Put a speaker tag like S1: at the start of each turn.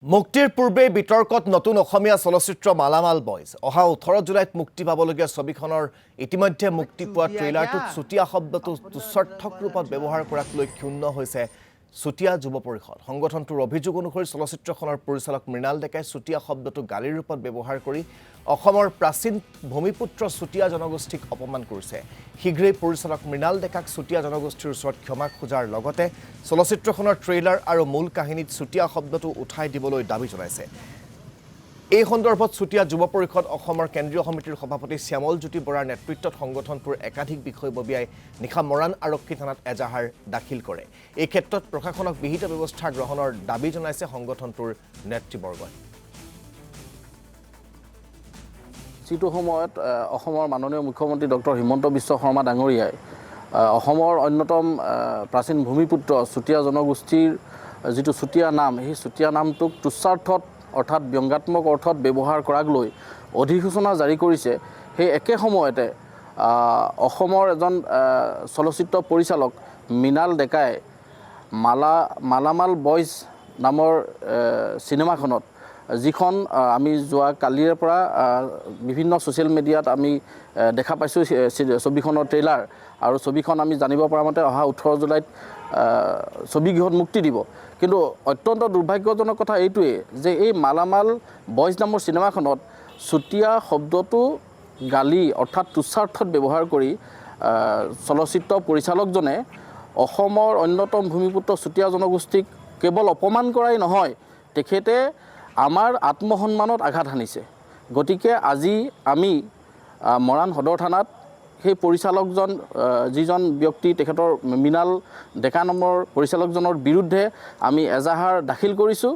S1: মুক্তিৰ পূৰ্বে বিতৰ্কত নতুন অসমীয়া চলচ্চিত্ৰ মালামাল বয়জ অহা 18 জুলাইত মুক্তি পাবলগীয়া ছবিখনৰ ইতিমধ্যে মুক্তি পোৱা ট্ৰেইলাৰটোত চুটিয়া শব্দটো তুচ্ছাৰ্থক ৰূপত ব্যৱহাৰ কৰাক লৈ ক্ষুণ্ণ হৈছে চুটিয়া যুৱ পৰিষদ সংগঠনটোৰ অভিযোগ অনুসৰি চলচ্চিত্ৰখনৰ পৰিচালক মৃণাল ডেকাই চুটিয়া শব্দটো গালিৰ ৰূপত ব্যৱহাৰ কৰি অসমৰ প্ৰাচীন ভূমিপুত্ৰ চুটিয়া জনগোষ্ঠীক অপমান কৰিছে শীঘ্ৰেই পৰিচালক মৃণাল ডেকাক চুটিয়া জনগোষ্ঠীৰ ওচৰত ক্ষমা খোজাৰ লগতে চলচ্চিত্ৰখনৰ ট্ৰেইলাৰ আৰু মূল কাহিনীত চুটিয়া শব্দটো উঠাই দিবলৈ দাবী জনাইছে এই সন্দৰ্ভত চুটিয়া যুৱ পৰিষদ অসমৰ কেন্দ্ৰীয় সমিতিৰ সভাপতি শ্যামল জ্যোতি বৰাৰ নেতৃত্বত সংগঠনটোৰ একাধিক বিষয়ববীয়াই নিশা মৰাণ আৰক্ষী থানাত এজাহাৰ দাখিল কৰে এই ক্ষেত্ৰত প্ৰশাসনক বিহিত ব্যৱস্থা গ্ৰহণৰ দাবী জনাইছে সংগঠনটোৰ নেতৃবৰ্গই
S2: যিটো সময়ত অসমৰ মাননীয় মুখ্যমন্ত্ৰী ডক্টৰ হিমন্ত বিশ্ব শৰ্মা ডাঙৰীয়াই অসমৰ অন্যতম প্ৰাচীন ভূমিপুত্ৰ চুতীয়া জনগোষ্ঠীৰ যিটো চুতীয়া নাম সেই চুতীয়া নামটোক তুচ্ছাৰ্থত অৰ্থাৎ ব্যংগাত্মক অৰ্থত ব্যৱহাৰ কৰাক লৈ অধিসূচনা জাৰি কৰিছে সেই একে সময়তে অসমৰ এজন চলচ্চিত্ৰ পৰিচালক মৃণাল ডেকাই মালামাল বয়জ নামৰ চিনেমাখনত যিখন আমি যোৱা কালিৰে পৰা বিভিন্ন ছ'চিয়েল মিডিয়াত আমি দেখা পাইছোঁ ছবিখনৰ ট্ৰেইলাৰ আৰু ছবিখন আমি জানিব পৰা মতে অহা 18 জুলাইত ছবিগৃহত মুক্তি দিব কিন্তু অত্যন্ত দুৰ্ভাগ্যজনক কথা এইটোৱে যে এই মালামাল বয়জ নামৰ চিনেমাখনত চুতীয়া শব্দটো গালি অৰ্থাৎ তুচ্ছাৰ্থত ব্যৱহাৰ কৰি চলচ্চিত্ৰ পৰিচালকজনে অসমৰ অন্যতম ভূমিপুত্ৰ চুতীয়া জনগোষ্ঠীক কেৱল অপমান কৰাই নহয় তেখেতে আমাৰ আত্মসন্মানত আঘাত হানিছে গতিকে আজি আমি মৰাণ সদৰ থানাত সেই পৰিচালকজন যিজন ব্যক্তি তেখেতৰ মৃণাল ডেকা নামৰ পৰিচালকজনৰ বিৰুদ্ধে আমি এজাহাৰ দাখিল কৰিছোঁ